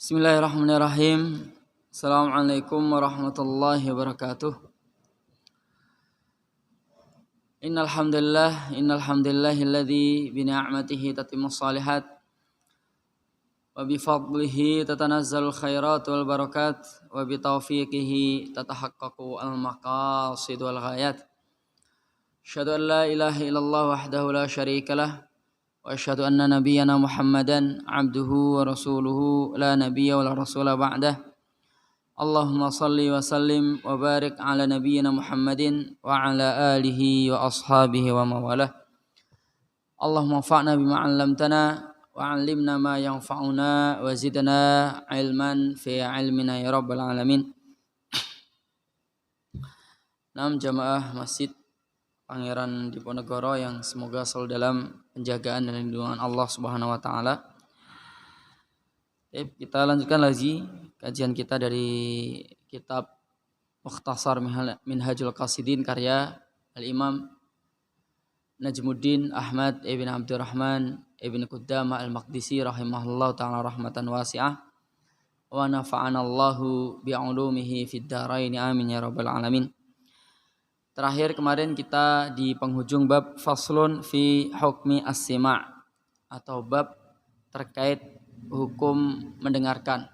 Bismillahirrahmanirrahim. Assalamualaikum warahmatullahi wabarakatuh. Innal hamdalillahilladzi bi ni'matihi tatimmus shalihat wa bi fadlihi tatanazzalul khairat wal barakat wa bi taufiqihi tatahaqqaqu al maqasid wal ghayat. Asyhadu an la ilaha illallah wahdahu la syarikalah wa asyhadu anna nabiyyana Muhammadan abduhu wa rasuluhu la nabiyya wa la rasula ba'dah. Allahumma salli wa sallim wa barik ala nabiyyina Muhammadin wa ala alihi wa ashabihi wa mawalah. Allahumma fa'na bima 'allamtana wa 'allimna ma yanfa'una wa zidna ilman fi 'ilmina ya rabbal alamin. Nam jamaah Masjid Pangeran Diponegoro yang semoga selalu dalam penjagaan dan lindungan Allah Subhanahu wa taala. Kita lanjutkan lagi kajian kita dari kitab Mukhtasar Minhajul Qasidin karya Al-Imam Najmuddin Ahmad ibn Abdurrahman ibn Qudamah Al-Maqdisi rahimahullah ta'ala rahmatan wasi'ah wa nafa'ana Allahu bi'ulumihi fid dharain amin ya rabbal alamin. Terakhir kemarin kita di penghujung bab faslun fi hukmi as-sima' atau bab terkait hukum mendengarkan.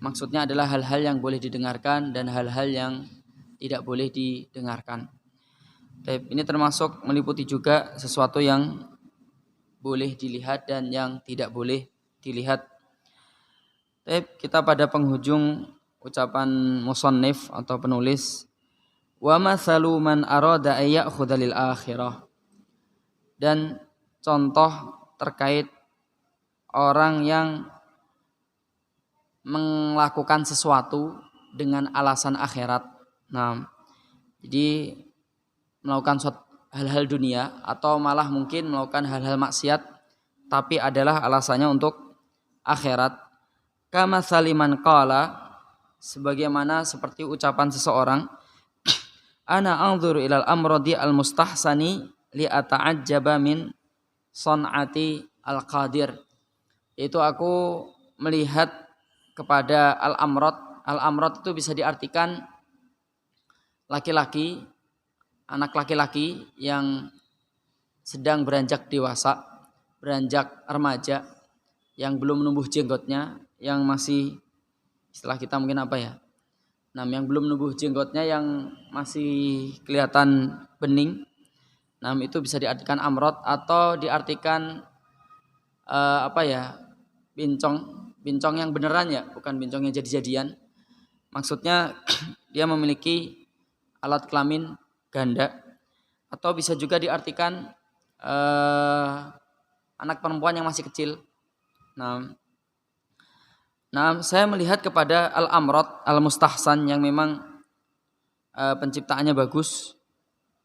Maksudnya adalah hal-hal yang boleh didengarkan dan hal-hal yang tidak boleh didengarkan. Ini termasuk meliputi juga sesuatu yang boleh dilihat dan yang tidak boleh dilihat. Kita pada penghujung ucapan musannif atau penulis wa mathalu man arada ay ya'khudha lil akhirah, dan contoh terkait orang yang melakukan sesuatu dengan alasan akhirat. Nah, jadi melakukan hal-hal dunia atau malah mungkin melakukan hal-hal maksiat tapi adalah alasannya untuk akhirat. Kama saliman qala, sebagaimana seperti ucapan seseorang, ana anzuru ilal amradi al mustahsani li ata'ajjaba min son'ati al qadir, yaitu aku melihat kepada al-amrad. Al-amrad itu bisa diartikan laki-laki, anak laki-laki yang sedang beranjak dewasa, beranjak remaja, yang belum numbuh jenggotnya, yang masih, istilah kita mungkin apa ya, yang belum numbuh jenggotnya, yang masih kelihatan bening. Itu bisa diartikan amrod atau diartikan bincong yang beneran ya, bukan bincong yang jadi-jadian. Maksudnya dia memiliki alat kelamin ganda, atau bisa juga diartikan anak perempuan yang masih kecil. Saya melihat kepada al-amrad al-mustahsan yang memang penciptaannya bagus.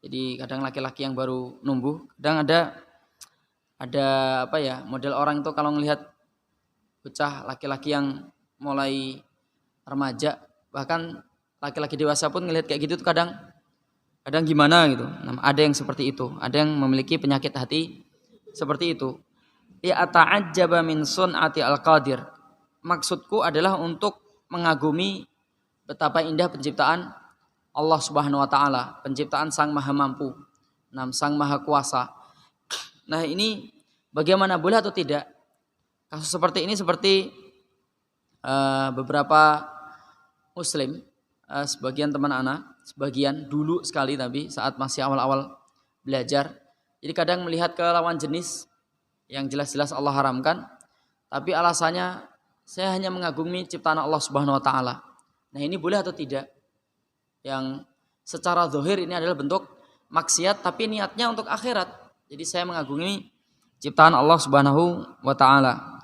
Jadi kadang laki-laki yang baru numbuh, kadang ada model orang itu kalau melihat bocah laki-laki yang mulai remaja, bahkan laki-laki dewasa pun ngelihat kayak gitu tuh kadang gimana gitu. Ada yang seperti itu, ada yang memiliki penyakit hati seperti itu. Ya ata'ajjaba min sun'ati al-qadir. Maksudku adalah untuk mengagumi betapa indah penciptaan Allah Subhanahu wa taala, penciptaan Sang Maha Mampu, Sang Maha Kuasa. Ini bagaimana, boleh atau tidak? Kasus seperti ini seperti beberapa muslim, sebagian teman anak, sebagian dulu sekali tapi saat masih awal-awal belajar. Jadi kadang melihat ke lawan jenis yang jelas-jelas Allah haramkan, tapi alasannya saya hanya mengagumi ciptaan Allah Subhanahu wa taala. Ini boleh atau tidak? Yang secara zahir ini adalah bentuk maksiat tapi niatnya untuk akhirat. Jadi saya mengagumi ciptaan Allah Subhanahu wa taala.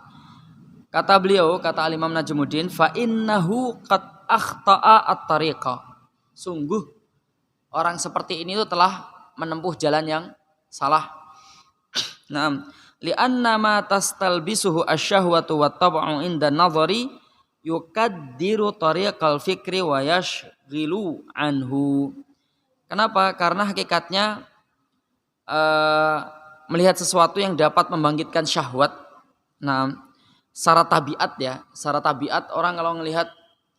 Kata beliau, kata Al-Imam Najmuddin, fa innahu qad akhta'a at-tariqa. Sungguh orang seperti ini itu telah menempuh jalan yang salah. Li'anna ma tastalbisuhu asyahwatu wa tab'u inda nadhari yukaddiru tariqal fikri wa yashghilu anhu. Kenapa? Karena hakikatnya melihat sesuatu yang dapat membangkitkan syahwat. secara tabiat ya, secara tabiat orang kalau melihat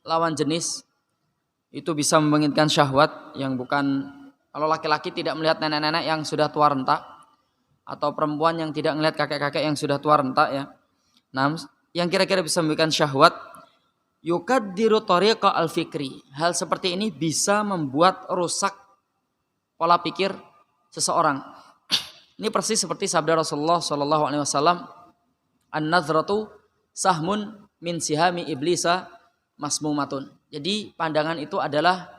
lawan jenis itu bisa membangkitkan syahwat yang bukan, kalau laki-laki tidak melihat nenek-nenek yang sudah tua renta atau perempuan yang tidak melihat kakek-kakek yang sudah tua renta ya. Nah, yang kira-kira bisa memberikan syahwat, yukaddiru tariqa al-fikri. Hal seperti ini bisa membuat rusak pola pikir seseorang. Ini persis seperti sabda Rasulullah sallallahu alaihi wasallam, an-nazratu sahmun min sihami iblisa masmumatun. Jadi pandangan itu adalah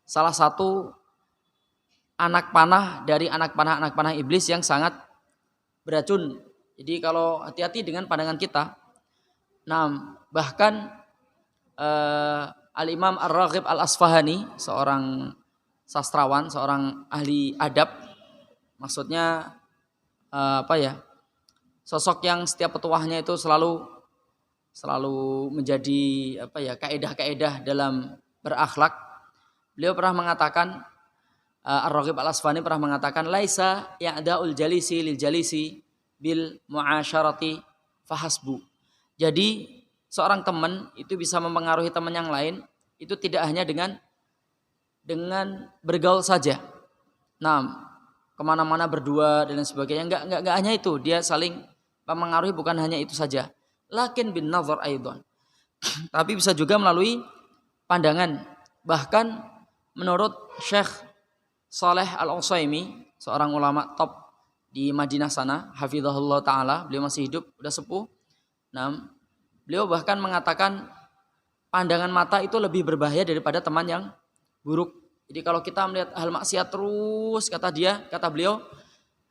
salah satu anak panah dari anak panah iblis yang sangat beracun. Jadi kalau hati-hati dengan pandangan kita. Nah, bahkan Al-Imam Ar-Raghib Al-Asfahani, seorang sastrawan, seorang ahli adab, maksudnya sosok yang setiap petuahnya itu selalu menjadi kaedah-kaedah dalam berakhlak. Beliau pernah mengatakan, Ar-Raghib Al-Asfahani pernah mengatakan, laisa ya'da'ul jalisi lil jalisi bil mu'asyarati fahasbu. Jadi seorang teman itu bisa mempengaruhi teman yang lain itu tidak hanya dengan bergaul saja. Nah, kemana-mana berdua dan lain sebagainya, enggak hanya itu, dia saling mempengaruhi, bukan hanya itu saja. Lakin bin nazar aidan. Tapi bisa juga melalui pandangan. Bahkan menurut Syekh Saleh Al-Utsaimin, seorang ulama top di Madinah sana, hafizahullah taala, beliau masih hidup, udah sepuh. Nah, beliau bahkan mengatakan pandangan mata itu lebih berbahaya daripada teman yang buruk. Jadi kalau kita melihat hal maksiat terus, kata beliau,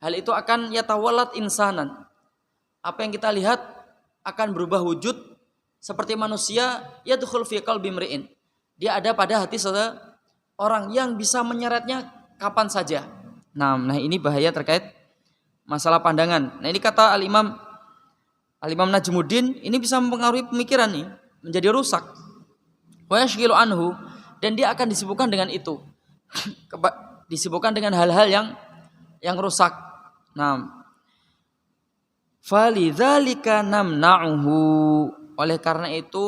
hal itu akan yatawallat insanan. Apa yang kita lihat akan berubah wujud seperti manusia, yadkhul fi qalbi imri'in. Dia ada pada hati seseorang yang bisa menyeretnya kapan saja. Nah, ini bahaya terkait masalah pandangan. Nah, ini kata Al-Imam Najmuddin, ini bisa mempengaruhi pemikiran nih, menjadi rusak. Wa yashghilu anhu, dan dia akan disibukkan dengan itu. Disibukkan dengan hal-hal yang rusak. Nah, falidzalika namna'uhu, oleh karena itu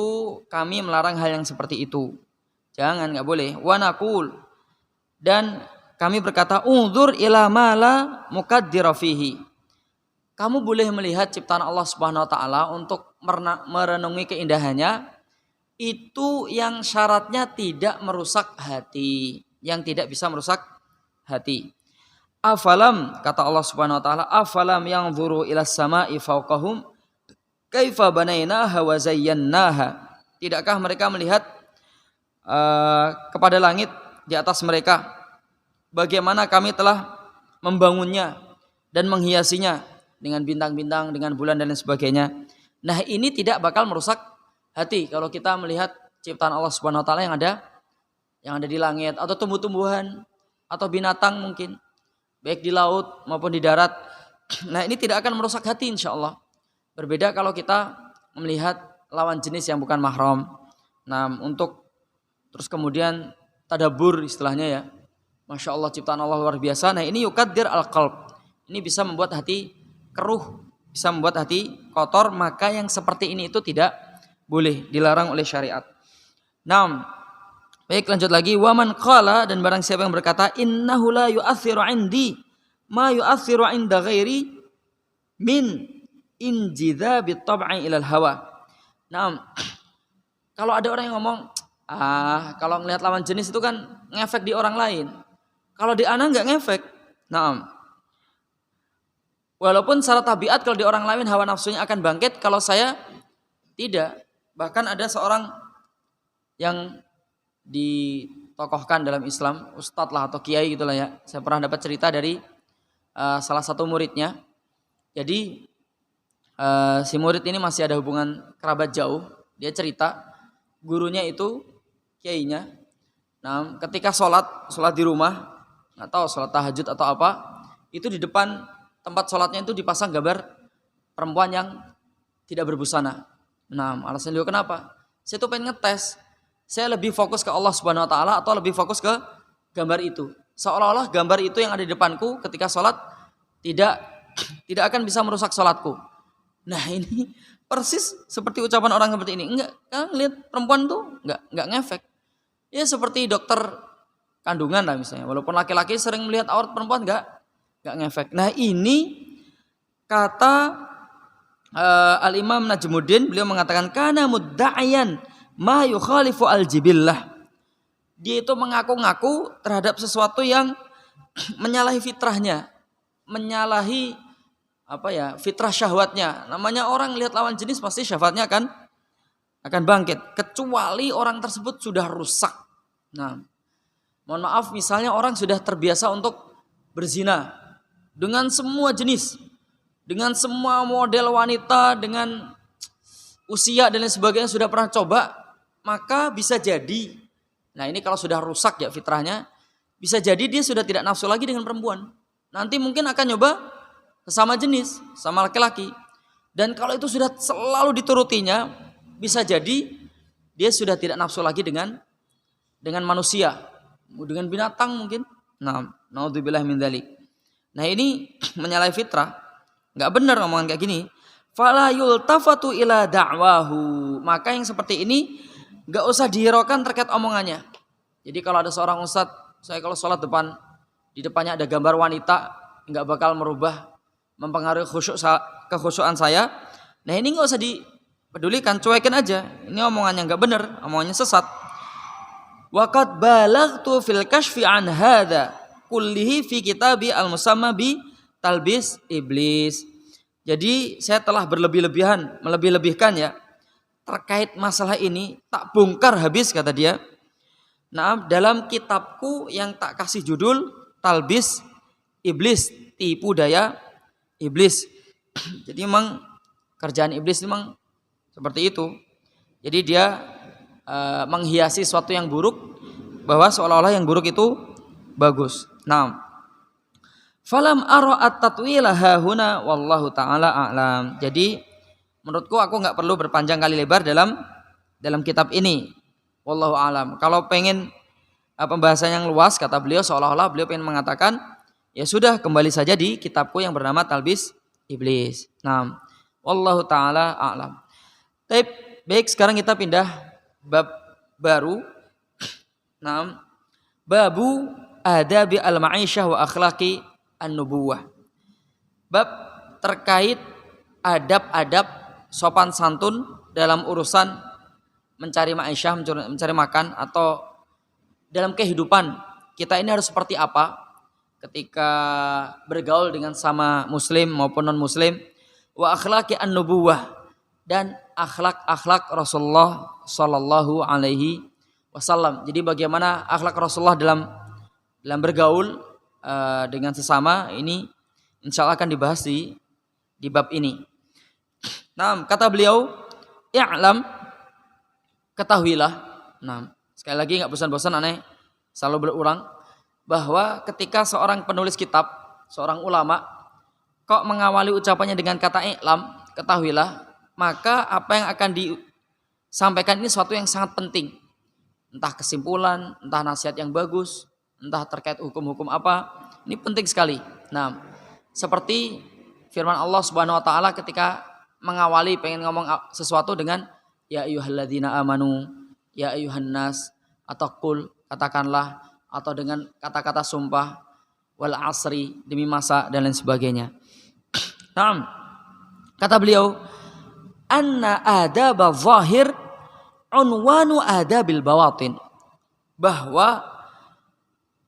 kami melarang hal yang seperti itu. Jangan, enggak boleh. Wa naqul, dan kami berkata, unzur ila ma la muqaddira fihi. Kamu boleh melihat ciptaan Allah Subhanahu wa taala untuk merenungi keindahannya, itu yang syaratnya tidak merusak hati, yang tidak bisa merusak hati. Afalam, kata Allah Subhanahu wa taala, afalam yanzuru ilas sama'i fawqahum kaifa banainaha wa zayyannaha. Tidakkah mereka melihat kepada langit di atas mereka, bagaimana kami telah membangunnya dan menghiasinya dengan bintang-bintang, dengan bulan dan lain sebagainya. Nah, ini tidak bakal merusak hati kalau kita melihat ciptaan Allah Subhanahu wa taala yang ada di langit, atau tumbuh-tumbuhan atau binatang mungkin, baik di laut maupun di darat. Nah, ini tidak akan merusak hati insyaallah. Berbeda kalau kita melihat lawan jenis yang bukan mahram. Nah, untuk terus kemudian tadabbur istilahnya ya. Masya Allah, ciptaan Allah luar biasa. Nah, ini yukaddir al-qalb. Ini bisa membuat hati keruh, bisa membuat hati kotor. Maka yang seperti ini itu tidak boleh, dilarang oleh syariat. Nah, baik, lanjut lagi. Waman qala, dan barang siapa yang berkata, innahu la yu'athiru 'indi ma yu'athiru 'inda ghairi min injidhabit tab'i ilal hawa. Nah, kalau ada orang yang ngomong, kalau ngelihat lawan jenis itu kan ngefek di orang lain. Kalau di ana enggak ngefek. Nah, walaupun secara tabiat kalau di orang lain hawa nafsunya akan bangkit, kalau saya tidak. Bahkan ada seorang yang ditokohkan dalam Islam, ustadz lah atau kiai gitulah ya. Saya pernah dapat cerita dari salah satu muridnya. Jadi si murid ini masih ada hubungan kerabat jauh. Dia cerita gurunya itu kiainya. Nah, ketika sholat di rumah, nggak tahu sholat tahajud atau apa, itu di depan tempat sholatnya itu dipasang gambar perempuan yang tidak berbusana. Nah, alasan dia kenapa? Saya tuh pengen ngetes, saya lebih fokus ke Allah Subhanahu wa taala atau lebih fokus ke gambar itu. Seolah-olah gambar itu yang ada di depanku ketika sholat tidak akan bisa merusak sholatku. Nah, ini persis seperti ucapan orang seperti ini. Enggak, kan lihat perempuan tuh enggak ngefek. Ya seperti dokter kandungan lah misalnya. Walaupun laki-laki sering melihat aurat perempuan enggak ngefek. Nah, ini kata Al-Imam Najmuddin, beliau mengatakan kana mudda'iyan ma yukhalifu al-jibillah. Dia itu mengaku-ngaku terhadap sesuatu yang menyalahi fitrahnya, menyalahi fitrah syahwatnya. Namanya orang lihat lawan jenis pasti syahwatnya akan bangkit, kecuali orang tersebut sudah rusak. Nah, mohon maaf, misalnya orang sudah terbiasa untuk berzina dengan semua jenis, dengan semua model wanita, dengan usia dan lain sebagainya sudah pernah coba, maka bisa jadi, nah ini kalau sudah rusak ya fitrahnya, bisa jadi dia sudah tidak nafsu lagi dengan perempuan. Nanti mungkin akan nyoba sesama jenis, sama laki-laki. Dan kalau itu sudah selalu diturutinya, bisa jadi dia sudah tidak nafsu lagi dengan manusia, dengan binatang mungkin. Nah, naudzubillah min dzalik. Nah, ini menyalahi fitrah. Enggak benar omongan kayak gini. Fala yultafatu ila da'wahu. Maka yang seperti ini enggak usah dihiraukan terkait omongannya. Jadi kalau ada seorang ustadz, saya kalau sholat di depannya ada gambar wanita, enggak bakal mempengaruhi kekhusyuan saya. Nah, ini enggak usah dipedulikan, cuekin aja. Ini omongannya enggak benar, omongannya sesat. Wa qad balaghtu fil kashfi an hadza kullihi fi kitabi al-musamma bi talbis iblis. Jadi saya telah melebih-lebihkan ya terkait masalah ini, tak bongkar habis kata dia. Nah, dalam kitabku yang tak kasih judul Talbis Iblis, tipu daya iblis. Jadi memang kerjaan iblis memang seperti itu. Jadi dia menghiasi sesuatu yang buruk bahwa seolah-olah yang buruk itu bagus. Nah, falam ara at-tatwila hahuna wallahu taala a'lam. Jadi menurutku aku enggak perlu berpanjang kali lebar dalam kitab ini. Wallahu a'lam. Kalau pengen pembahasan yang luas kata beliau, seolah-olah beliau pengen mengatakan ya sudah kembali saja di kitabku yang bernama Talbis Iblis. Nah, wallahu taala a'lam. Baik, sekarang kita pindah bab baru. Nah, babu adabi al-ma'isyah wa akhlaqi an-nubuwah. Bab terkait adab-adab sopan santun dalam urusan mencari ma'isyah, mencari makan, atau dalam kehidupan kita ini harus seperti apa ketika bergaul dengan sama muslim maupun non muslim. Wa akhlaqi an-nubuwah, dan akhlak Rasulullah sallallahu alaihi wasallam. Jadi bagaimana akhlak Rasulullah dalam bergaul dengan sesama, ini insyaallah akan dibahas di bab ini. Nah, kata beliau, i'lam, ketahuilah. Nah, sekali lagi enggak bosan-bosan aneh selalu berulang bahwa ketika seorang penulis kitab, seorang ulama kok mengawali ucapannya dengan kata i'lam, ketahuilah, maka apa yang akan disampaikan ini sesuatu yang sangat penting. Entah kesimpulan, entah nasihat yang bagus, entah terkait hukum-hukum apa, ini penting sekali. Nah, seperti firman Allah Subhanahu wa taala ketika mengawali pengen ngomong sesuatu dengan ya ayyuhalladzina amanu, ya ayyuhan nas, atau qul, katakanlah, atau dengan kata-kata sumpah, wal asri, demi masa, dan lain sebagainya. Nah, kata beliau, anna adab zahir unwanu adabil bawatin, bahwa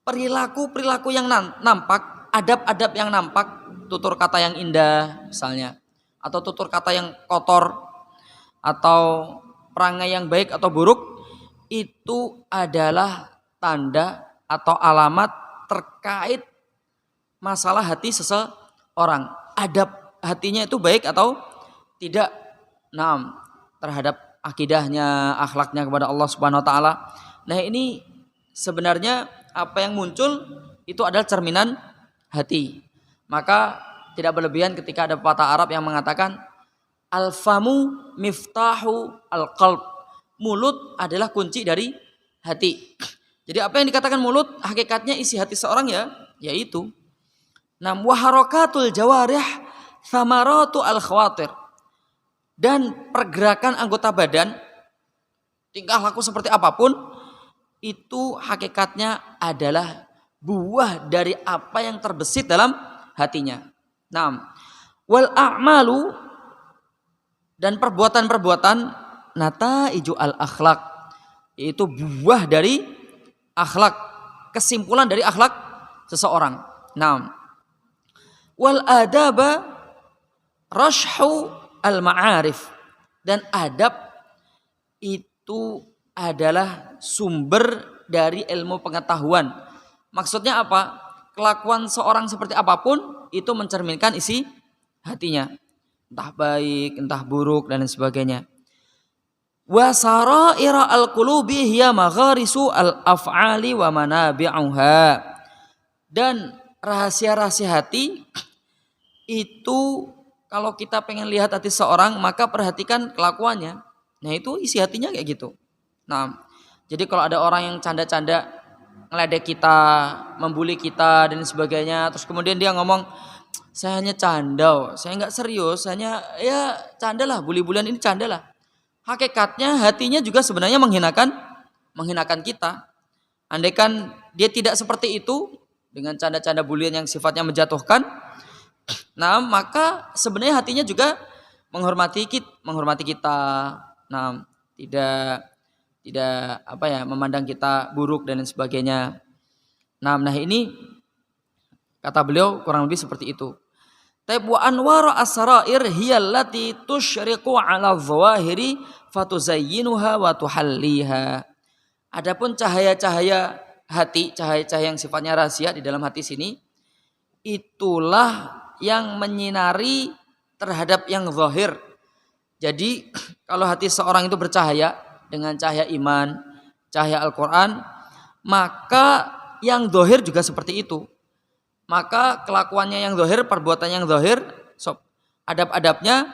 perilaku yang nampak, adab-adab yang nampak, tutur kata yang indah misalnya, atau tutur kata yang kotor, atau perangai yang baik atau buruk, itu adalah tanda atau alamat terkait masalah hati seseorang. Adab hatinya itu baik atau tidak. Nah, terhadap akidahnya, akhlaknya kepada Allah Subhanahu wa taala. Nah, ini sebenarnya apa yang muncul itu adalah cerminan hati. Maka tidak berlebihan ketika ada pepatah Arab yang mengatakan al-famu miftahu al-qalb. Mulut adalah kunci dari hati. Jadi apa yang dikatakan mulut hakikatnya isi hati seorang yaitu wa harakatul jawarih thamaratu al-khawatir. dan pergerakan anggota badan, tingkah laku seperti apapun, itu hakikatnya adalah buah dari apa yang terbesit dalam hatinya. Nah, wal a'malu, dan perbuatan-perbuatan, nataiju al akhlak, yaitu buah dari akhlak, kesimpulan dari akhlak seseorang. Nah, wal adaba rashhu al ma'arif, dan adab itu adalah sumber dari ilmu pengetahuan. Maksudnya apa? Kelakuan seorang seperti apapun itu mencerminkan isi hatinya, entah baik, entah buruk, dan lain sebagainya. Wa saraira al-qulubi hiya magharisu al-af'ali wa manabi'uha, dan rahasia-rahasia hati itu, kalau kita pengen lihat hati seorang, maka perhatikan kelakuannya. Nah, itu isi hatinya kayak gitu. Nah, jadi kalau ada orang yang canda-canda ngeledek kita, membuli kita dan sebagainya, terus kemudian dia ngomong, saya hanya canda, saya nggak serius, hanya ya canda lah, bully-bulian ini canda lah. Hakikatnya hatinya juga sebenarnya menghinakan kita. Andaikan dia tidak seperti itu, dengan canda-canda bulian yang sifatnya menjatuhkan, nah maka sebenarnya hatinya juga menghormati kita. Nah, tidak memandang kita buruk dan lain sebagainya. Nah ini kata beliau kurang lebih seperti itu. Wa anwaru as-sarair hiya allati tusyriqu 'ala adh-dhawahiri fatuzayyinuha wa tuhalliha. Adapun cahaya-cahaya hati, cahaya-cahaya yang sifatnya rahasia di dalam hati sini, itulah yang menyinari terhadap yang zahir. Jadi kalau hati seorang itu bercahaya dengan cahaya iman, cahaya Al-Quran, maka yang zahir juga seperti itu. Maka kelakuannya yang zahir, perbuatannya yang zahir, adab-adabnya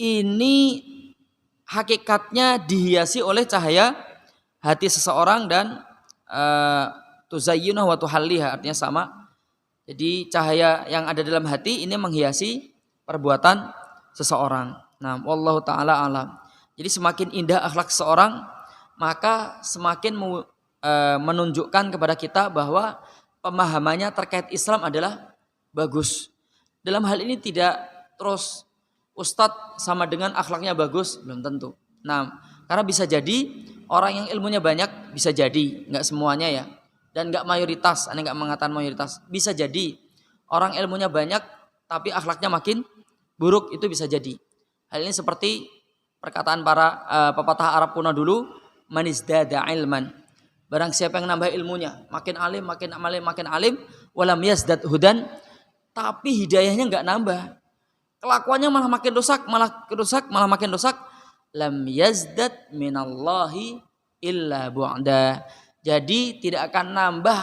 ini hakikatnya dihiasi oleh cahaya hati seseorang, dan tuzayyinah wa tuhalliha, artinya sama. Jadi cahaya yang ada dalam hati ini menghiasi perbuatan seseorang. Nah, wallahu taala alam. Jadi semakin indah akhlak seseorang, maka semakin menunjukkan kepada kita bahwa pemahamannya terkait Islam adalah bagus. Dalam hal ini tidak terus ustadz sama dengan akhlaknya bagus, belum tentu. Nah, karena bisa jadi orang yang ilmunya banyak, bisa jadi, nggak semuanya ya, dan nggak mayoritas, aneh nggak mengatakan mayoritas, bisa jadi orang ilmunya banyak tapi akhlaknya makin buruk, itu bisa jadi. Hal ini seperti perkataan para pepatah Arab kuno dulu, manizdada ilman, barang siapa yang nambah ilmunya, makin alim, walam yazdad hudan, tapi hidayahnya nggak nambah, kelakuannya malah makin rusak, malah makin rusak, lam yazdad minallahi illa bu'da. Jadi tidak akan nambah,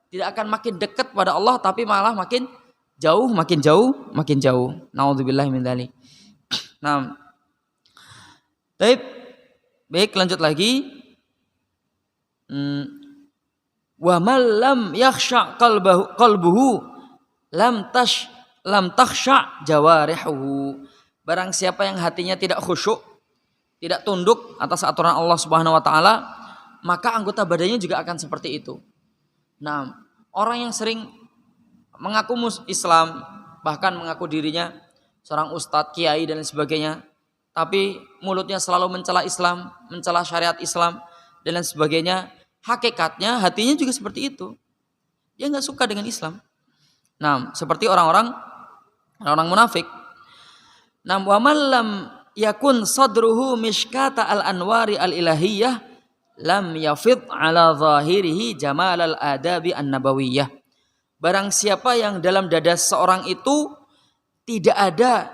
tidak akan makin dekat pada Allah, tapi malah makin jauh. Naudzubillahi min dzalik. Nah, baik, lanjut lagi. Wa man lam yakhsha qalbuhu lam takhsha jawarihuhu. Barang siapa yang hatinya tidak khusyuk, tidak tunduk atas aturan Allah Subhanahu wa taala, maka anggota badannya juga akan seperti itu. Nah, orang yang sering mengaku Islam, bahkan mengaku dirinya seorang ustadz, kiai dan sebagainya, tapi mulutnya selalu mencela Islam, mencela syariat Islam dan lain sebagainya, hakikatnya hatinya juga seperti itu. Dia nggak suka dengan Islam. Nah, seperti orang-orang munafik. Nah, wa man lam yakun sadruhu mishkata al-anwari al-ilahiyah lam yafid ala zahirihi jamal al-adabi an-nabawiyah. Barang siapa yang dalam dada seorang itu tidak ada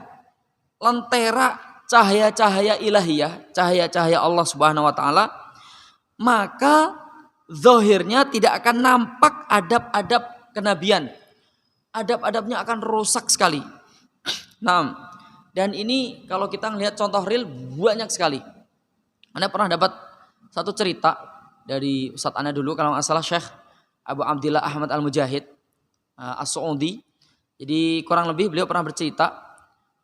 lentera cahaya-cahaya ilahiyah, cahaya-cahaya Allah Subhanahu wa taala, maka zahirnya tidak akan nampak adab-adab kenabian. Adab-adabnya akan rusak sekali. Nah, dan ini kalau kita melihat contoh real banyak sekali. Anda pernah dapat satu cerita dari Ustadz Anda dulu, kalau nggak salah Syekh Abu Abdillah Ahmad Al-Mujahid As-Su'udi. Jadi kurang lebih beliau pernah bercerita,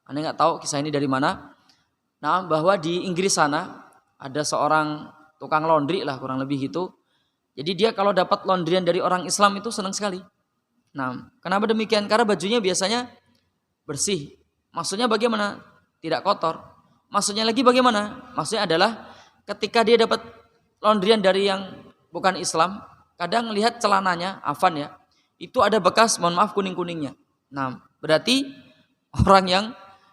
Anda nggak tahu kisah ini dari mana. Nah, bahwa di Inggris sana ada seorang tukang laundry lah kurang lebih gitu. Jadi dia kalau dapat laundryan dari orang Islam itu senang sekali. Nah, kenapa demikian? Karena bajunya biasanya bersih. Maksudnya bagaimana? Tidak kotor. Maksudnya lagi bagaimana? Maksudnya adalah ketika dia dapat laundryan dari yang bukan Islam, kadang lihat celananya, afan ya, itu ada bekas, mohon maaf, kuning-kuningnya. Nah, berarti orang yang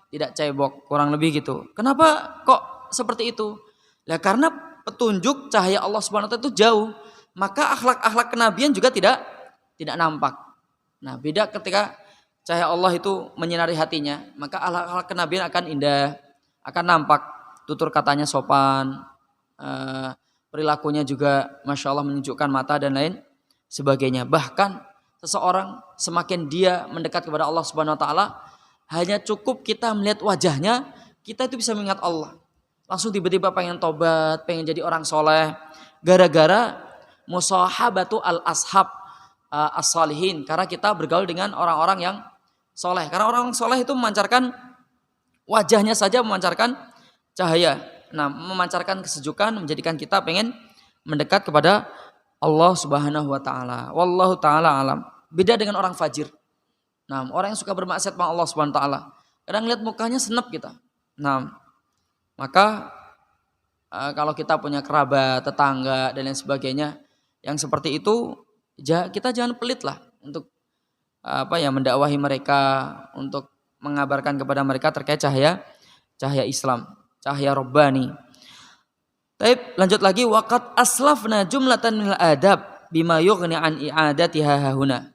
tidak cebok, kurang lebih gitu. Kenapa kok seperti itu? Ya karena petunjuk cahaya Allah Subhanahu wa taala itu jauh, maka akhlak-akhlak kenabian juga tidak nampak. Nah, beda ketika cahaya Allah itu menyinari hatinya, maka akhlak-akhlak kenabian akan indah, akan nampak. Tutur katanya sopan, perilakunya juga Masya Allah menunjukkan mata dan lain sebagainya. Bahkan seseorang semakin dia mendekat kepada Allah Subhanahu wa taala, hanya cukup kita melihat wajahnya, kita itu bisa mengingat Allah. Langsung tiba-tiba pengen tobat, pengen jadi orang soleh. Gara-gara musahabatu al-ashab as-salihin. Karena kita bergaul dengan orang-orang yang soleh. Karena orang soleh itu memancarkan, wajahnya saja memancarkan cahaya. Nah, memancarkan kesejukan, menjadikan kita pengen mendekat kepada Allah Subhanahu wa taala. Wallahu taala alam. Beda dengan orang fajir. Nah, orang yang suka bermaksiat sama Allah Subhanahu wa taala, kadang lihat mukanya senep kita. Nah, maka kalau kita punya kerabat, tetangga dan lain sebagainya yang seperti itu, kita jangan pelit lah untuk mendakwahi mereka, untuk mengabarkan kepada mereka terkait cahaya Islam, cahaya Rabbani. Baik, lanjut lagi, waqad aslafna jumlatan minal adab bima yughni an i'adatiha hahuna.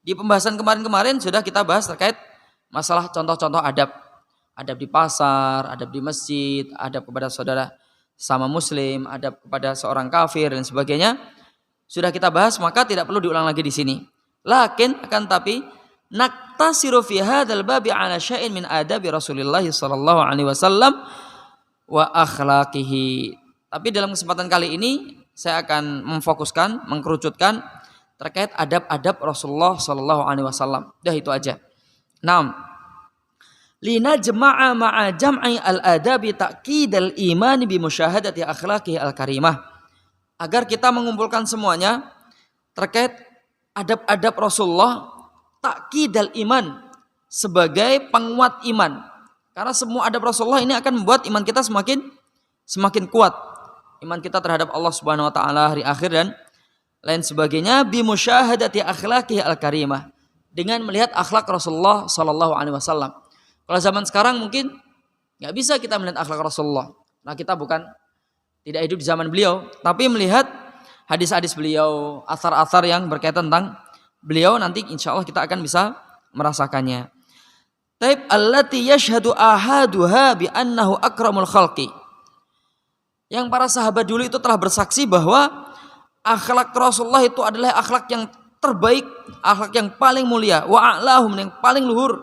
Di pembahasan kemarin-kemarin sudah kita bahas terkait masalah contoh-contoh adab. Adab di pasar, adab di masjid, adab kepada saudara sama muslim, adab kepada seorang kafir dan sebagainya. Sudah kita bahas, maka tidak perlu diulang lagi di sini. Lakin akan tapi naktasiru fi hadzal babi ala syai'in min adabi Rasulillah sallallahu alaihi wasallam wa akhlaqihi. Tapi dalam kesempatan kali ini saya akan memfokuskan, mengkerucutkan terkait adab-adab Rasulullah sallallahu alaihi wasallam. Dah itu aja. Naam. Lina jama'a ma'a jam'i al-adabi ta'qid al-iman bi musyahadati akhlaqihi al-karimah. Agar kita mengumpulkan semuanya terkait adab-adab Rasulullah, ta'qid al-iman, sebagai penguat iman. Karena semua adab Rasulullah ini akan membuat iman kita semakin kuat. Iman kita terhadap Allah Subhanahu wa taala, hari akhir dan lain sebagainya, bi musyahadati akhlaqihi al-karimah, dengan melihat akhlak Rasulullah sallallahu alaihi wasallam. Kalau zaman sekarang mungkin nggak bisa kita melihat akhlak Rasulullah. Nah, kita tidak hidup di zaman beliau, tapi melihat hadis-hadis beliau, asar-asar yang berkaitan tentang beliau, nanti insya Allah kita akan bisa merasakannya. Taib allati yashhadu ahaduha bi annahu akramul khalqi. Yang para sahabat dulu itu telah bersaksi bahwa akhlak Rasulullah itu adalah akhlak yang terbaik, akhlak yang paling mulia, wa a'lahum, yang paling luhur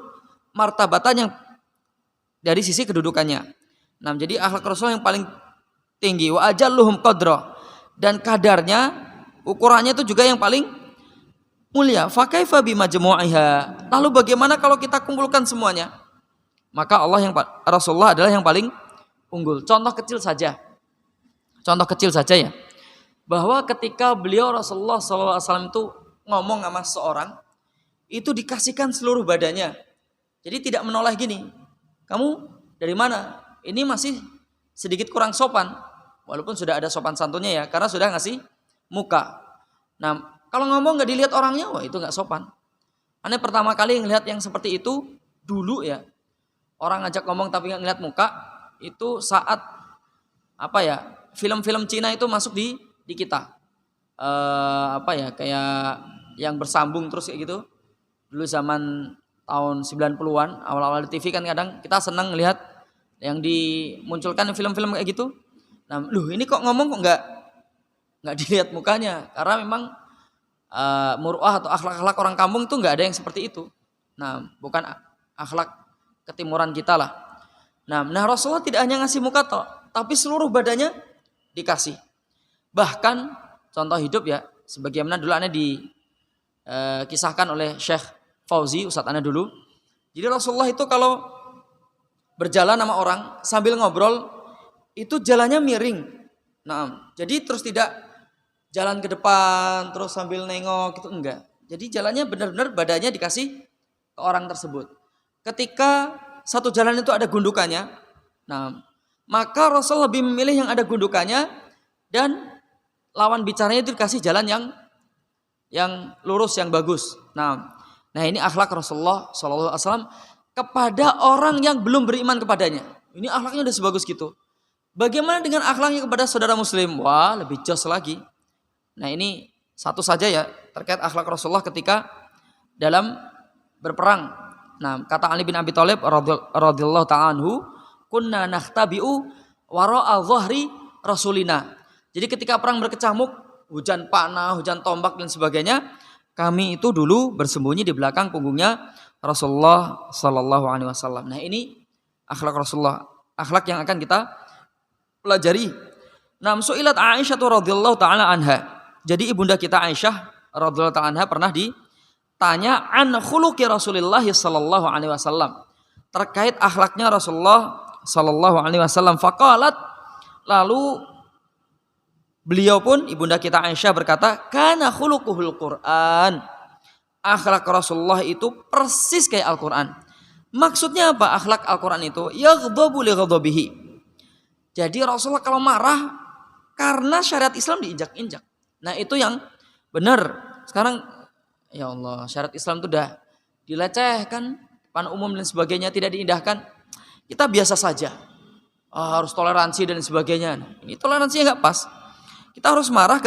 martabatan, yang dari sisi kedudukannya. Nah, jadi akhlak Rasulullah yang paling tinggi, wa ajalluhum qadra, dan kadarnya, ukurannya itu juga yang paling mulia. Fa kaifa bimajmu'iha, lalu bagaimana kalau kita kumpulkan semuanya? Maka Rasulullah adalah yang paling unggul. Contoh kecil saja ya, bahwa ketika beliau Rasulullah SAW itu ngomong sama seseorang, itu dikasihkan seluruh badannya. Jadi tidak menoleh gini, kamu dari mana? Ini masih sedikit kurang sopan, walaupun sudah ada sopan santunnya ya, karena sudah ngasih muka. Nah, kalau ngomong nggak dilihat orangnya, wah itu nggak sopan. Aneh pertama kali ngelihat yang seperti itu dulu ya, orang ngajak ngomong tapi nggak ngelihat muka, itu saat film-film Cina itu masuk di kita, kayak yang bersambung terus kayak gitu. Dulu zaman tahun 90-an, awal-awal di TV kan kadang kita senang ngelihat yang dimunculkan film-film kayak gitu. Nah, ini kok ngomong kok nggak dilihat mukanya, karena memang muruah atau akhlak-akhlak orang kampung itu nggak ada yang seperti itu. Nah, bukan akhlak ketimuran kita lah. Nah, Rasulullah tidak hanya ngasih muka tapi seluruh badannya dikasih. Bahkan contoh hidup ya, sebagaimana dulu aneh dikisahkan oleh Syekh Fauzi, Ustadz aneh dulu. Jadi Rasulullah itu kalau berjalan sama orang sambil ngobrol itu jalannya miring. Nah, jadi terus tidak jalan ke depan terus sambil nengok itu enggak. Jadi jalannya benar-benar badannya dikasih ke orang tersebut. Ketika satu jalan itu ada gundukannya, nah maka Rasul lebih memilih yang ada gundukannya dan lawan bicaranya itu dikasih jalan yang lurus, yang bagus. Nah ini akhlak Rasulullah SAW kepada orang yang belum beriman kepadanya. Ini akhlaknya udah sebagus gitu. Bagaimana dengan akhlaknya kepada saudara muslim? Wah, lebih jos lagi. Nah ini satu saja ya terkait akhlak Rasulullah ketika dalam berperang. Nah kata Ali bin Abi Thalib radhiyallahu ta'ala anhu, kunna nakhtabi'u wara'a dhahri rasulina. Jadi ketika perang berkecamuk, hujan panah, hujan tombak dan sebagainya, kami itu dulu bersembunyi di belakang punggungnya Rasulullah sallallahu alaihi wasallam. Nah ini akhlak Rasulullah, akhlak yang akan kita pelajari. Nam su'ilat Aisyah radhiyallahu taala anha. Jadi ibunda kita Aisyah radhiyallahu taala anha pernah ditanya an khuluqi Rasulullah sallallahu alaihi wasallam, terkait akhlaknya Rasulullah sallallahu alaihi wasallam. Faqalat, lalu beliau pun ibunda kita Aisyah berkata, kana khuluquhul Quran. Akhlak Rasulullah itu persis kayak Al-Quran. Maksudnya apa akhlak Al-Quran itu? Yaghdabu li ghadabihi. Jadi Rasulullah kalau marah karena syariat Islam diinjak-injak. Nah itu yang benar. Sekarang ya Allah, syariat Islam itu udah dilecehkan, depan umum dan sebagainya, tidak diindahkan. Kita biasa saja. Harus toleransi dan sebagainya. Ini toleransinya nggak pas. Kita harus marah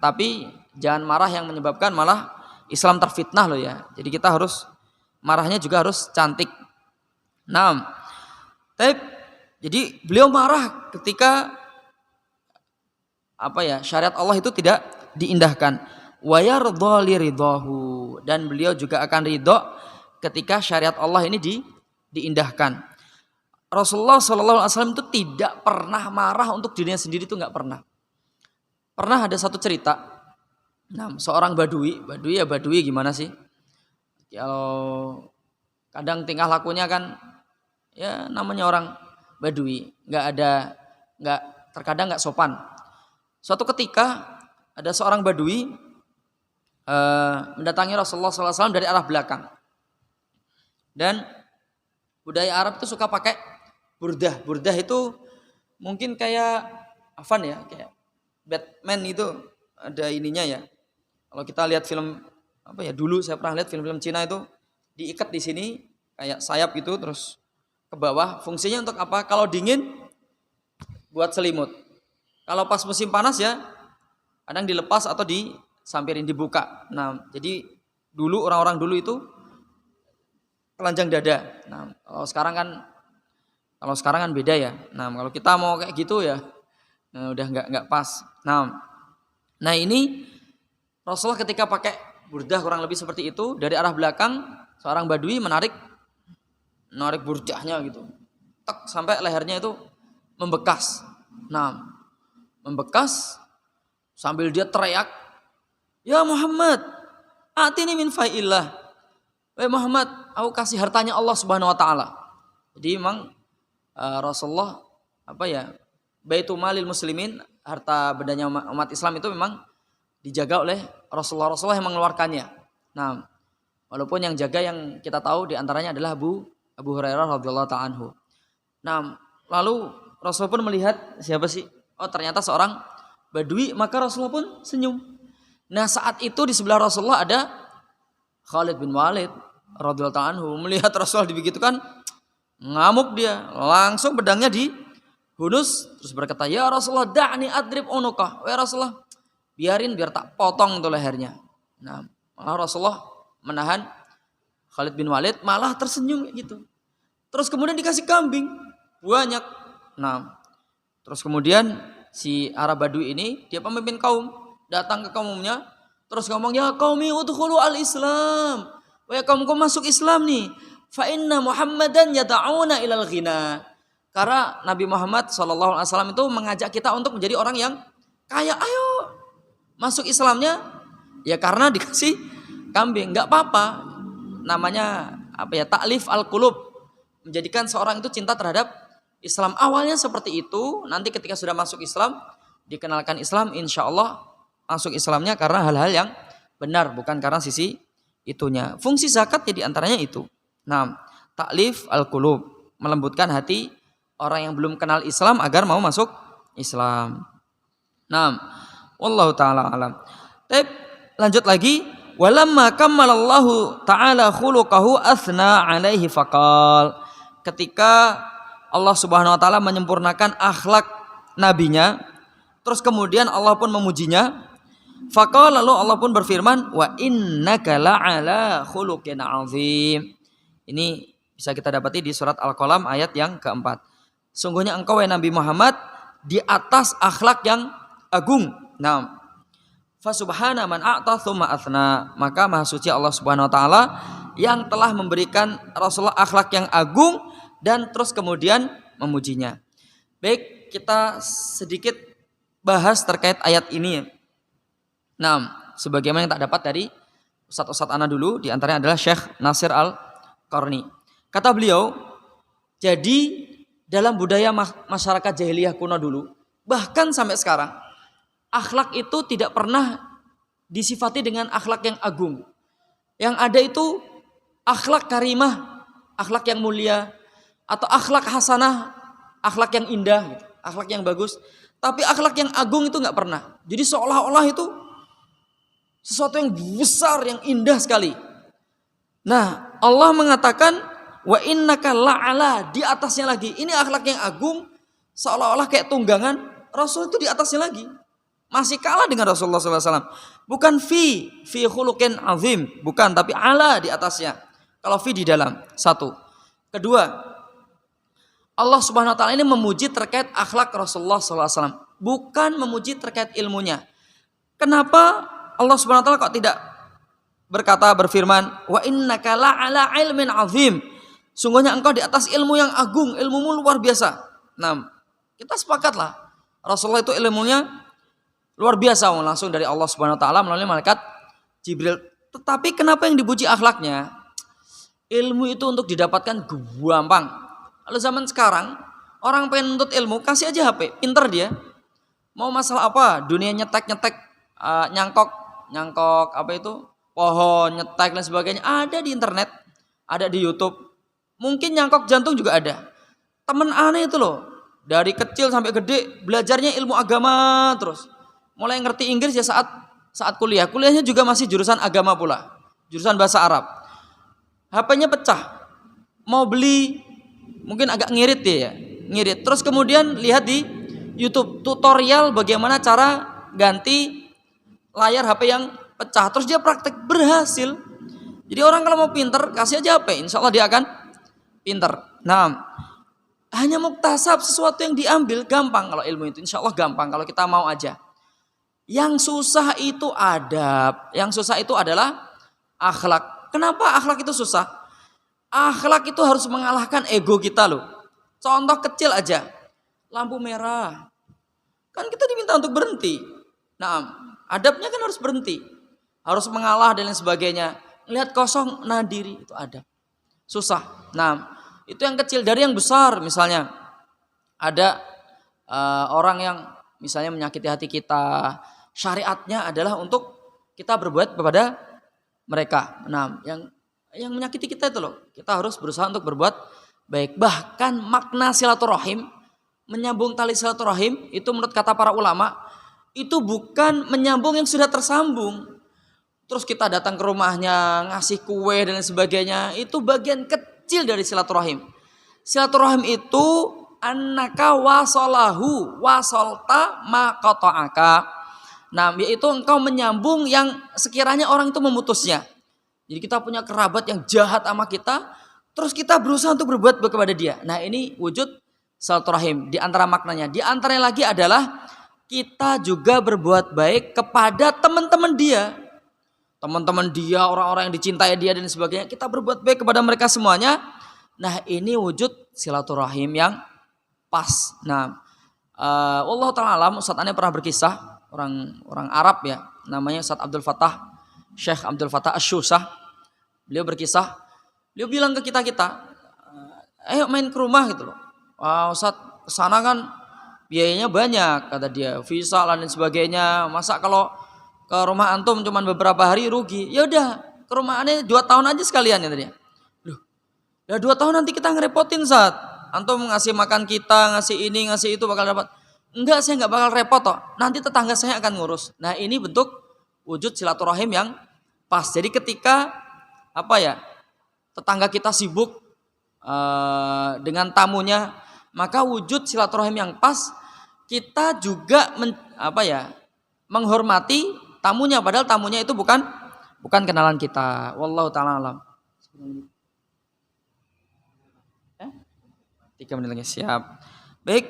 tapi jangan marah yang menyebabkan malah Islam terfitnah loh ya. Jadi kita harus marahnya juga harus cantik. Nah, jadi beliau marah ketika syariat Allah itu tidak diindahkan. Wa yardha li ridahu, dan beliau juga akan ridho ketika syariat Allah ini diindahkan. Rasulullah SAW itu tidak pernah marah untuk dirinya sendiri, itu nggak pernah. Pernah ada satu cerita. Nah, seorang badui gimana sih? Kalau kadang tingkah lakunya kan ya namanya orang badui, terkadang nggak sopan. Suatu ketika ada seorang badui mendatangi Rasulullah SAW dari arah belakang. Dan budaya Arab itu suka pakai burdah. Burdah itu mungkin kayak kayak Batman itu ada ininya ya. Kalau kita lihat film dulu saya pernah lihat film-film Cina itu diikat di sini kayak sayap itu terus ke bawah. Fungsinya untuk apa? Kalau dingin buat selimut. Kalau pas musim panas ya kadang dilepas atau disampirin, dibuka. Nah, jadi dulu orang-orang dulu itu telanjang dada. Nah, kalau sekarang kan beda ya. Nah, kalau kita mau kayak gitu ya udah nggak pas. Nah ini Rasulullah ketika pakai burdah kurang lebih seperti itu, dari arah belakang seorang badui menarik burdahnya gitu, sampai lehernya itu membekas. Nah, membekas sambil dia teriak, ya Muhammad, atini min fa'illah. Muhammad, aku kasih hartanya Allah Subhanahu wa taala. Jadi memang Rasulullah Baitul Malil Muslimin, harta bendanya umat Islam itu memang dijaga oleh Rasulullah yang mengeluarkannya. Nah, walaupun yang jaga yang kita tahu diantaranya adalah Abu Hurairah radhiyallahu ta'ala anhu. Nah, lalu Rasulullah pun melihat siapa sih? Oh, ternyata seorang badui, maka Rasulullah pun senyum. Nah, saat itu di sebelah Rasulullah ada Khalid bin Walid radhiyallahu ta'ala anhu. Melihat Rasulullah dibegitukan, ngamuk dia, langsung pedangnya dihunus terus berkata, ya Rasulullah, da'ni adrib unuqah. Ya Rasulullah, biarin biar tak potong itu lehernya. Nah, malah Rasulullah menahan Khalid bin Walid, malah tersenyum gitu. Terus kemudian dikasih kambing banyak. Nah, terus kemudian si Arab Badui ini, dia pemimpin kaum, datang ke kaumnya, terus ngomong, ya qaumi udkhulu al-Islam. Wahai kaumku, masuk Islam nih. Fa inna Muhammadan yad'una ilal ghina. Karena Nabi Muhammad SAW itu mengajak kita untuk menjadi orang yang kaya. Ayo masuk Islamnya ya karena dikasih kambing, nggak apa-apa. Namanya ta'lif al-qulub, menjadikan seorang itu cinta terhadap Islam. Awalnya seperti itu, nanti ketika sudah masuk Islam, dikenalkan Islam, insya Allah masuk Islamnya karena hal-hal yang benar, bukan karena sisi itunya. Fungsi zakat ya diantaranya itu. Nah, taklif al-qulub, melembutkan hati orang yang belum kenal Islam agar mau masuk Islam. Nah, wallahu taala alam. Lanjut lagi, walamma kammalallahu ta'ala khuluqahu athna alaihi faqal. Ketika Allah Subhanahu wa taala menyempurnakan akhlak nabinya, terus kemudian Allah pun memujinya. Faqala, lalu Allah pun berfirman, wa innaka la'ala khuluqin azim. Ini bisa kita dapati di surat Al-Qalam ayat yang keempat. Sungguhnya engkau wahai Nabi Muhammad di atas akhlak yang agung. Nah, fa subhana man a'ta tsumma athna. Maka maha suci Allah Subhanahu wa taala yang telah memberikan Rasulullah akhlak yang agung dan terus kemudian memujinya. Baik, kita sedikit bahas terkait ayat ini. Nah, sebagaimana yang tak dapat dari Ustadz ana dulu, diantaranya adalah Syekh Nasir Al-Qarni. Kata beliau, jadi dalam budaya masyarakat jahiliyah kuno dulu, bahkan sampai sekarang, akhlak itu tidak pernah disifati dengan akhlak yang agung. Yang ada itu akhlak karimah, akhlak yang mulia, atau akhlak hasanah, akhlak yang indah, gitu, akhlak yang bagus. Tapi akhlak yang agung itu nggak pernah. Jadi seolah-olah itu sesuatu yang besar, yang indah sekali. Nah, Allah mengatakan wa innaka la'ala, di atasnya lagi. Ini akhlak yang agung, seolah-olah kayak tunggangan. Rasul itu di atasnya lagi. Masih kalah dengan Rasulullah SAW. Bukan fi khuluqin azim, bukan, tapi ala di atasnya. Kalau fi di dalam, satu. Kedua, Allah Subhanahu wa taala ini memuji terkait akhlak Rasulullah SAW, bukan memuji terkait ilmunya. Kenapa Allah Subhanahu wa taala kok tidak berfirman wa innaka la'ala ilmin azim? Sungguhnya engkau di atas ilmu yang agung, ilmumu luar biasa. Nah, kita sepakatlah Rasulullah itu ilmunya luar biasa, langsung dari Allah Subhanahu wa taala melalui malaikat Jibril. Tetapi kenapa yang dipuji akhlaknya? Ilmu itu untuk didapatkan gampang. Kalau zaman sekarang, orang pengen nuntut ilmu, kasih aja HP, pinter dia. Mau masalah apa? Dunia nyetek, nyangkok apa itu? Pohon, nyetek dan sebagainya. Ada di internet, ada di YouTube. Mungkin nyangkok jantung juga ada. Temen aneh itu loh. Dari kecil sampai gede, belajarnya ilmu agama terus. Mulai ngerti Inggris ya saat kuliah. Kuliahnya juga masih jurusan agama pula. Jurusan bahasa Arab. HP-nya pecah. Mau beli, mungkin agak ngirit dia ya. Ngirit. Terus kemudian lihat di YouTube tutorial bagaimana cara ganti layar HP yang pecah. Terus dia praktek, berhasil. Jadi orang kalau mau pinter, kasih aja HP. Insya Allah dia akan pinter. Nah, hanya muktasab, sesuatu yang diambil gampang. Kalau ilmu itu insya Allah gampang kalau kita mau aja. Yang susah itu adab. Yang susah itu adalah akhlak. Kenapa akhlak itu susah? Akhlak itu harus mengalahkan ego kita loh. Contoh kecil aja. Lampu merah. Kan kita diminta untuk berhenti. Nah, adabnya kan harus berhenti. Harus mengalah dan lain sebagainya. Lihat kosong, nadiri, itu adab. Susah. Nah, itu yang kecil. Dari yang besar misalnya. Ada orang yang misalnya menyakiti hati kita. Syariatnya adalah untuk kita berbuat kepada mereka. Nah, yang menyakiti kita itu loh, kita harus berusaha untuk berbuat baik. Bahkan makna silaturahim, menyambung tali silaturahim, itu menurut kata para ulama, itu bukan menyambung yang sudah tersambung. Terus kita datang ke rumahnya, ngasih kue dan lain sebagainya, itu bagian kecil dari silaturahim. Silaturahim itu annaka wasolahu wasolta ma qata'aka. Nah, yaitu engkau menyambung yang sekiranya orang itu memutusnya. Jadi kita punya kerabat yang jahat sama kita, terus kita berusaha untuk berbuat kepada dia. Nah, ini wujud silaturahim. Di antara maknanya, di antaranya lagi adalah kita juga berbuat baik kepada teman-teman dia. Teman-teman dia, orang-orang yang dicintai dia dan sebagainya, kita berbuat baik kepada mereka semuanya. Nah, ini wujud silaturahim yang pas. Nah, wallahu ta'ala alam, Ustadz Ane pernah berkisah, orang Arab ya, namanya Ustadz Abdul Fattah, Syekh Abdul Fattah Asy-Syusah. Beliau berkisah, beliau bilang ke kita, ayo main ke rumah gitu loh. Wah, Ustaz, kesana kan biayanya banyak kata dia, visa dan sebagainya. Masa kalau ke rumah antum cuman beberapa hari rugi? Ya udah, ke rumah aneh 2 tahun aja sekalian ya tadi. Loh, ya 2 tahun nanti kita ngerepotin saat antum ngasih makan kita, ngasih ini, ngasih itu bakal dapat. Enggak, saya enggak bakal repot toh. Nanti tetangga saya akan ngurus. Nah, ini bentuk wujud silaturahim yang pas. Jadi ketika tetangga kita sibuk dengan tamunya, maka wujud silaturahim yang pas, kita juga menghormati tamunya, padahal tamunya itu bukan kenalan kita. Wallahu taala alam. 3 menit lagi, siap. Baik,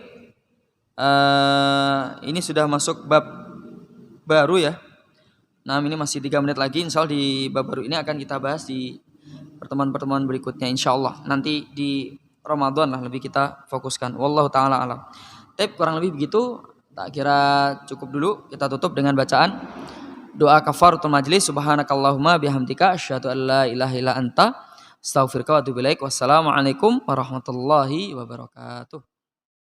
ini sudah masuk bab baru ya. Nah, ini masih 3 menit lagi. Insya Allah di bab baru ini akan kita bahas di pertemuan-pertemuan berikutnya. Insya Allah nanti di Ramadan lah lebih kita fokuskan. Wallahu taala alam. Tapi kurang lebih begitu. Tak kira cukup dulu. Kita tutup dengan bacaan doa kafaratul majlis. Subhanakallahumma bihamdika asyhadu an la ilaha illa anta astaghfiruka wa atubu ilaik. Wassalamualaikum warahmatullahi wabarakatuh.